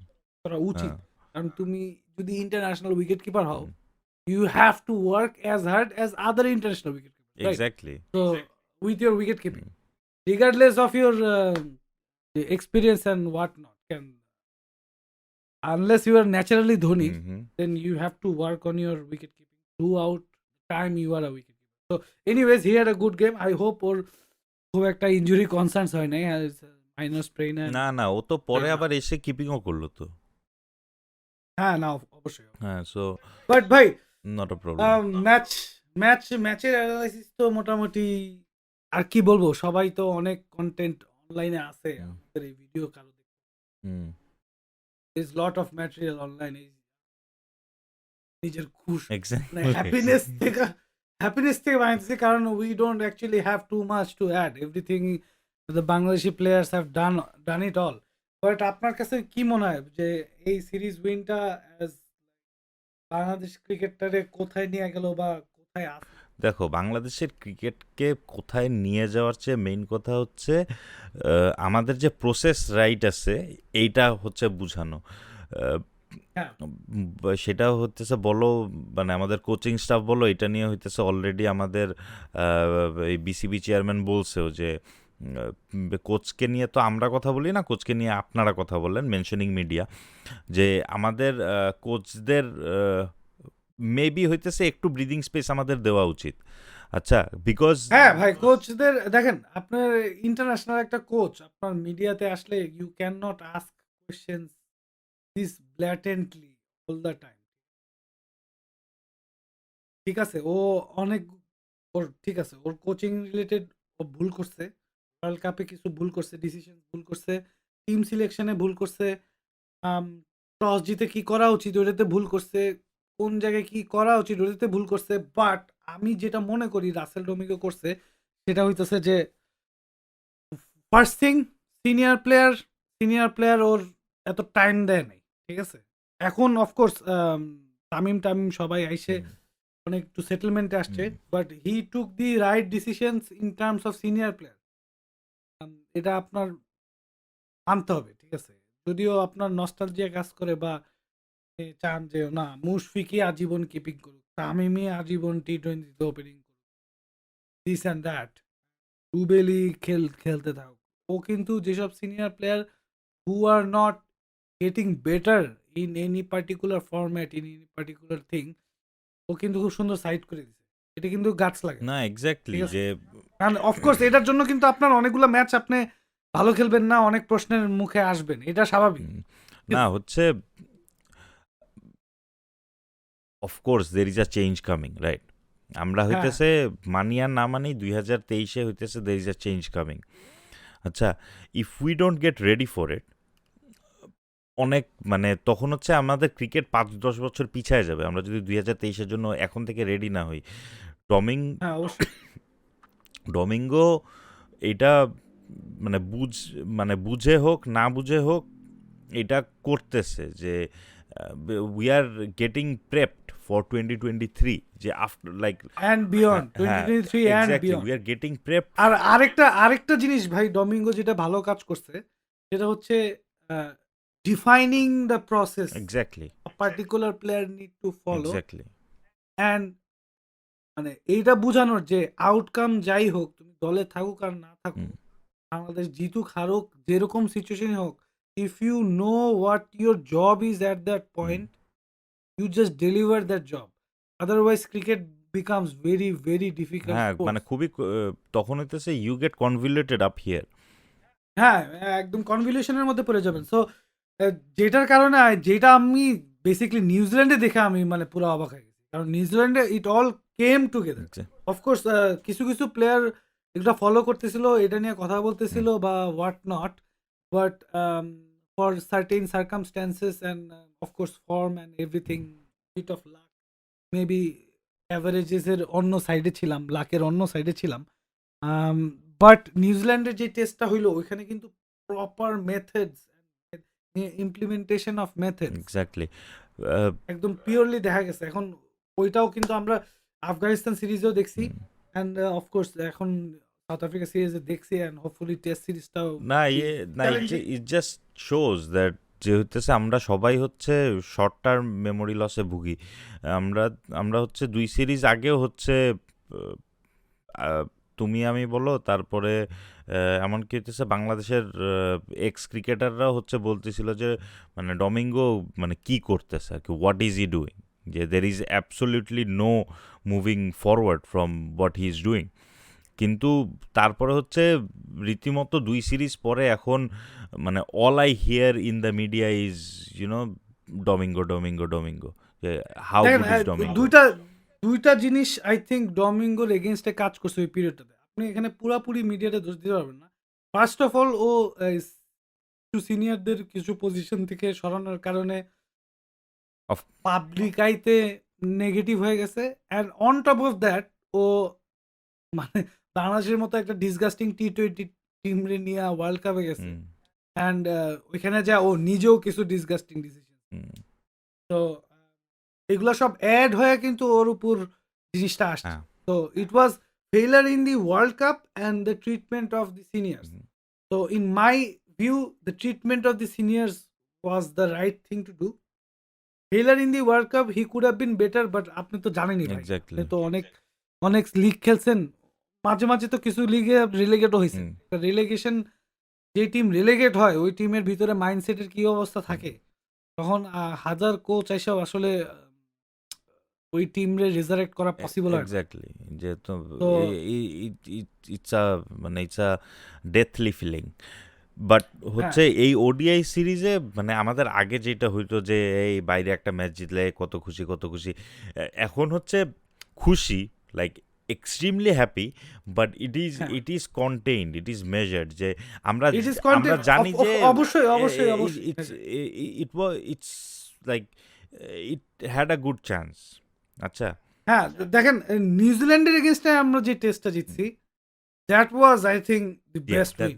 করা উচিত। হ্যাঁ, কারণ তুমি যদি ইন্টারন্যাশনাল উইকেট কিপার হও, হুম, you have to work as hard as other international wicket keepers, right? Exactly. So with your wicket keeping, regardless of your experience and whatnot, unless you are naturally Dhoni, then you have to work on your wicket keeping throughout the time you are a wicket keeper. So anyways, he had a good game. I hope ওর খুব একটা injury concerns হয় নাই, minor strain. না না, ও তো পরে হ্যাঁ। আবার এসে কিপিংও করলো তো। হ্যাঁ, না অবশ্যই। হ্যাঁ, সো বাট ভাই নট আ প্রবলেম। ম্যাচের অ্যানালাইসিস তো মোটামুটি আর কি বলবো, সবাই তো অনেক কন্টেন্ট অনলাইনে আছে, হুম। আমাদের এই ভিডিও কারো hmm, is lot of material অনলাইনে। নিজের খুশ মানে এক্স্যাক্টলি। হ্যাপিনেস থেকে বানাইতেছি, কারণ we don't actually have too much to add, everything the Bangladeshi players have done it all. But আপনার কাছে কি মনে হয় যে এই সিরিজ উইনটা বাংলাদেশ ক্রিকেটটারে কোথায় নিয়ে গেল বা কোথায় আছে? দেখো, বাংলাদেশের ক্রিকেটকে কোথায় নিয়ে যাওয়ার চেয়ে মেইন কথা হচ্ছে আমাদের যে প্রসেস রাইট আছে এইটা হচ্ছে বুঝানো। হ্যাঁ। সেটা হইতেছে বলো, মানে আমাদের কোচিং স্টাফ বলো, এটা নিয়ে হইতেছে অলরেডি আমাদের এই বিসিবি চেয়ারম্যান বলছেও যে কোচকে নিয়ে তো আমরা কথা বলি না, কোচকে নিয়ে আপনারা কথা বললেন, মেনশনিং মিডিয়া, যে আমাদের কোচদের মেবি হইতেছে একটু ব্রিদিং স্পেস আমাদের দেওয়া উচিত। আচ্ছা, বিকজ হ্যাঁ ভাই, কোচদের দেখেন, আপনার ইন্টারন্যাশনাল একটা কোচ আপনার মিডিয়াতে আসলে you can not ask questions this blatantly all the time, ঠিক আছে? ও অনেক, ওর ঠিক আছে, ওর কোচিং রিলেটেড ও ভুল করছে, ওয়ার্ল্ড কাপে কিছু ভুল করছে, ডিসিশন ভুল করছে, টিম সিলেকশনে ভুল করছে, টস জিতে কি করা উচিত ওটাতে ভুল করছে, কোন জায়গায় কি করা উচিত ওটাতে ভুল করছে। বাট আমি যেটা মনে করি রাসেল ডোমিগো করছে, সেটা হইতেছে যে ফার্স্ট থিং, সিনিয়র প্লেয়ার ওর এত টাইম দেয় নাই, ঠিক আছে? এখন অফকোর্স তামিম সবাই আইসে অনেক একটু সেটেলমেন্টে আসছে, but he took the right decisions in terms of senior player. এটা আপনার মানতে হবে, ঠিক আছে? যদিও আপনার নস্টালজিয়া কাজ করে বা চান যে না মুশফিকই আজীবন কিপিং করুক, তামিমই আজীবন টি-20 তে ওপেনিং করুক, দিস অ্যান্ড দ্যাট। রুবেলি খেলতে থাকুক। ও কিন্তু যেসব senior player who are not getting better in any particular format, in any particular thing, ও কিন্তু খুব সুন্দর সাইড করে দিছে। এটা কিন্তু গাটস লাগে। না এক্স্যাক্টলি ঠিক আছে? যে কারণ অফকোর্স এটার জন্য কিন্তু আপনার অনেকগুলো ম্যাচ আপনি ভালো খেলবেন না, অনেক প্রশ্নের মুখে আসবেন। এটা স্বাভাবিক। না হচ্ছে of course there is a change coming, right? আমরা হ্যাঁ, হইতেছে মানি আর না মানি 2023-এ হইতেছে there is a change coming. আচ্ছা, if we don't get ready for it, অনেক মানে তখন হচ্ছে আমাদের ক্রিকেট 5-10 বছর পিছায় যাবে আমরা যদি 2023-এর জন্য এখন থেকে রেডি না হই। হ্যাঁ অবশ্যই। ডমিঙ্গো এটা মানে বুঝে হোক না বুঝে হোক এটা করতেছে যে we are getting prepped for 2023, যে আফটার লাইক অ্যান্ড বিয়ন্ড হ্যাঁ 2023 and exactly beyond. We are getting prepped. আর আরেকটা জিনিস ভাই ডমিঙ্গো যেটা ভালো কাজ করছে সেটা হচ্ছে defining the process exactly a particular player need to follow exactly and মানে এইটা বোঝানোর যে আউটকাম যাই হোক তুমি দলে থাকুক আর না থাকুক, বাংলাদেশ জিতুক হারুক যেরকম সিচুয়েশন হোক, if you know what your job is at that point, you just deliver that job, otherwise cricket becomes very very difficult হ্যাঁ মানে স্পোর্টস। খুবই তখন হইতেছে you get convoluted up here. হ্যাঁ, একদম কনভলিউশনের মধ্যে পড়ে যাবেন। সো যেটার কারণে যেটা আমি বেসিক্যালি নিউজিল্যান্ডে দেখে আমি মানে পুরো অবাক হয়ে গেছি। কারণ নিউজিল্যান্ডে it all came together. Of course কিছু প্লেয়ার এগুলা ফলো করতেছিল, এটা নিয়ে কথা বলতেছিল বা what not. But for certain circumstances and of course form and everything, bit of luck, maybe averages এর অন্য সাইডে ছিলাম, লাকের অন্য সাইডে ছিলাম। বাট নিউজিল্যান্ডের যে টেস্টটা হইলো ওইখানে কিন্তু proper methods implementation of methods exactly একদম পিওরলি দেখা গেছে। এখন ওইটাও কিন্তু আমরা আফগানিস্তান সিরিজেও দেখছি অ্যান্ড অফকোর্স এখন সাউথ আফ্রিকা সিরিজে দেখছি অ্যান্ড হোপফুলি টেস্ট সিরিজটাও না ইট জাস্ট শোজ দ্যাট যে হইতেছে আমরা সবাই হচ্ছে শর্ট টার্ম মেমোরি লসে ভুগি। আমরা আমরা হচ্ছে 2 সিরিজ আগেও হচ্ছে তুমি আমি বলো, তারপরে এমনকি হইতেছে বাংলাদেশের এক্স ক্রিকেটাররাও হচ্ছে বলতেছিল যে মানে ডমিঙ্গো মানে কি করতেছে আর কি, হোয়াট ইজ ই ডুইং, যে there is absolutely no moving forward from what he is doing. কিন্তু তারপরে হচ্ছে রীতিমতো 2 সিরিজ পরে এখন মানে all I hear in the media is Domingo Domingo Domingo, যে হাউ দেখেন গুড ইজ ডমিঙ্গো। দুইটা জিনিস আই থিঙ্ক ডমিঙ্গোর এগেনস্টে কাজ করছে ওই পিরিয়ডটাতে। আপনি এখানে পুরাপুরি মিডিয়াতে দোষ দিতে পারবেন না। ফার্স্ট অফ অল ও কিছু সিনিয়রদের কিছু পজিশন থেকে সরানোর কারণে Of- পাবলিক আইতে নেগেটিভ হয়ে গেছে and on top of that ও মানে বাংলাদেশের মতো একটা ডিসগাস্টিং টি-20 টিম রে নিয়ে ওয়ার্ল্ড কাপে গেছে অ্যান্ড ওইখানে যা ও নিজেও কিছু ডিসগাস্টিং ডিসিশন। তো এগুলো সব অ্যাড হয়ে কিন্তু ওর উপর জিনিসটা আসছে। হ্যাঁ। তো it was failure in the World Cup and the treatment of the seniors. So in my view, the treatment of the seniors was the right thing to do. Failure in the World Cup, he could have been better, but আপনি তো জানেনই ভাই। Exactly. আপনি তো অনেক league খেলছেন। মাঝে মাঝে তো কিছু লিগে রিলেগেটও হয়েছে। রিলেগেশন যে টিম রিলেগেট হয় ওই টিমের ভিতরে মাইন্ডসেটের কি অবস্থা থাকে তখন হাজার কোচ এসব আসলে ওই টিম রে রেজারেক্ট করা পসিবল হয় না। এক্স্যাক্টলি, যেহেতু তো it's a deathly feeling. But হচ্ছে এই ওডিআই সিরিজে মানে আমাদের আগে যেটা হইতো যে এই বাইরে একটা ম্যাচ জিতলে কত খুশি, এখন হচ্ছে খুশি like extremely happy, but it is contained, it is measured, যে আমরা জানি যে অবশ্যই it's like it had a good chance. আচ্ছা হ্যাঁ দেখেন নিউজিল্যান্ডের এগেইনস্টে আমরা যে টেস্টটা জিতছি that was I think the best win.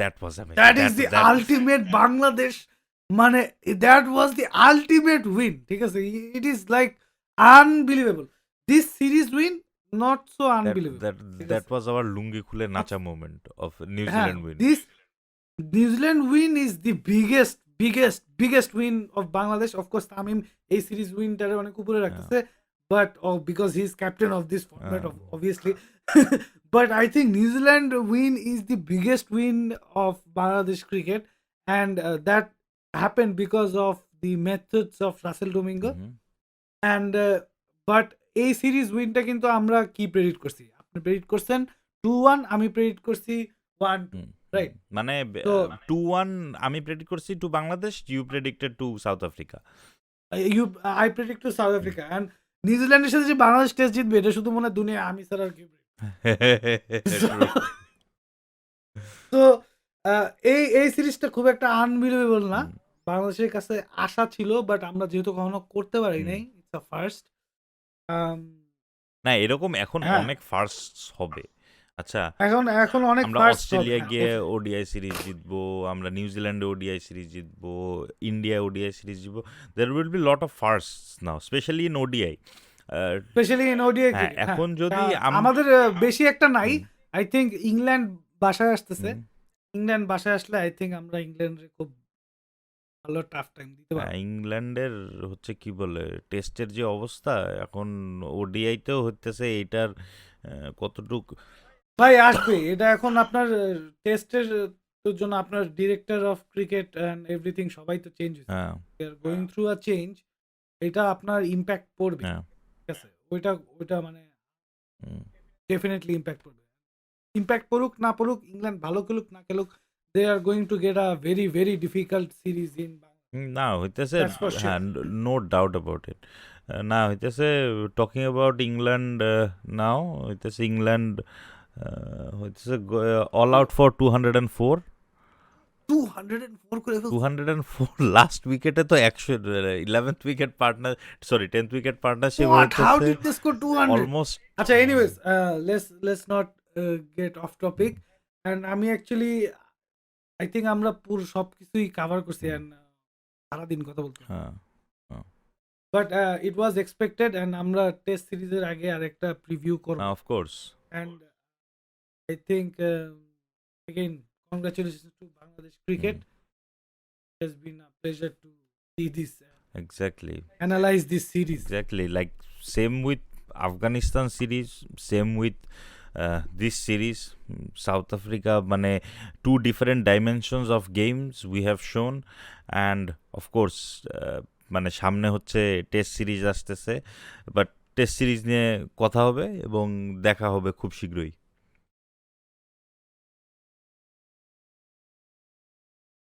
That was amazing. That is the ultimate Bangladesh মানে that was the ultimate win. ঠিক আছে, it is like unbelievable. This series win not so unbelievable. That was our lungi khule nacha moment of New Zealand win. This New Zealand win is the biggest win of Bangladesh. Of course, Tamim এই series উইনটারে অনেক উপরে রাখতেছে, but because he is captain of this format, obviously. But I think New Zealand win is the biggest win of Bangladesh cricket, and that happened because of the methods of Russell Domingo. And but এই series উইনটা কিন্তু আমরা কি predict করছি? আপনি predict করছেন 2-1, আমি predict করছি 1-2, right? মানে তো 2-1 আমি প্রেডিক্ট করছি to Bangladesh, you predicted to South Africa. I predict to South Africa, and নিউজিল্যান্ডের সাথে যে বাংলাদেশ টেস্ট জিতবে এটা শুধু মনে হয় দুনিয়া আমি ছাড়া আর কেউ তো এই সিরিজটা খুব একটা আনবিলিভেবল না, বাংলাদেশের কাছে আশা ছিল, বাট আমরা যেহেতু কখনো করতে পারি নাই, ইটস আ ফার্স্ট। না এরকম এখন হ্যাঁ। অনেক ফার্স্ট হবে। আচ্ছা এখন অনেক আমরা ফার্স্ট অস্ট্রেলিয়া গিয়ে ওডিআই সিরিজ জিতবো, আমরা নিউজিল্যান্ডে ওডিআই সিরিজ জিতবো, ইন্ডিয়া ওডিআই সিরিজ জিতবো। There will B lot of first now, specially in ODI. Specially in ODI. হ্যাঁ, এখন যদি আমাদের বেশি একটা নাই, আই থিংক ইংল্যান্ড বাসায় আসতেছে, ইংল্যান্ড বাসায় আসলে আই থিংক আমরা ইংল্যান্ডে খুব ভালো টাফ টাইম দিতে পারবো। ইংল্যান্ডের হচ্ছে কি বলে টেস্টের যে অবস্থা এখন, ওডিআইতেও হইতেছে, এইটার কতটুক ভাই আসবে এটা, এখন আপনার টেস্টের জন্য আপনার director of cricket and everything সবাই তো চেঞ্জ হয়েছে, হ্যাঁ they are going through a change, এটা আপনার ইম্প্যাক্ট পড়বে, হ্যাঁ ঠিক আছে? ওইটা মানে ডেফিনেটলি ইম্প্যাক্ট পড়বে। ইম্প্যাক্ট পড়ুক না পড়ুক, ইংল্যান্ড ভালো খেলুক না খেলুক, they are going to get a very very difficult series in না হইতেছে, That's for sure. হ্যাঁ, নো ডাউট অ্যাবাউট ইট। না হইতেছে টকিং অ্যাবাউট ইংল্যান্ড নাও, হইতেছে ইংল্যান্ড হইতেছে অল আউট ফর 204 204 করে ফেলছে। 204 লাস্ট উইকেটে তো 11th wicket partner, sorry 10th wicket partnership What? How হইতেছে did they score 200? অলমোস্ট। আচ্ছা, anyways let's not get off topic, and আমি অ্যাকচুয়ালি আই থিংক আমরা পুরো সবকিছুই কভার করছি, and সারাদিন কথা বলতে, হ্যাঁ but it was expected, and আমরা টেস্ট সিরিজের আগে আরেকটা প্রিভিউ করব, of course. and I think again congratulations to Bangladesh cricket. It has been a pleasure to see this, Exactly. analyze this series. Exactly. Like same with Afghanistan series, same with this series, South Africa. Mane two different dimensions of games we have shown, and of course, মানে সামনে হচ্ছে test series আসতেছে, but test series নিয়ে কথা হবে এবং দেখা হবে খুব শীঘ্রই।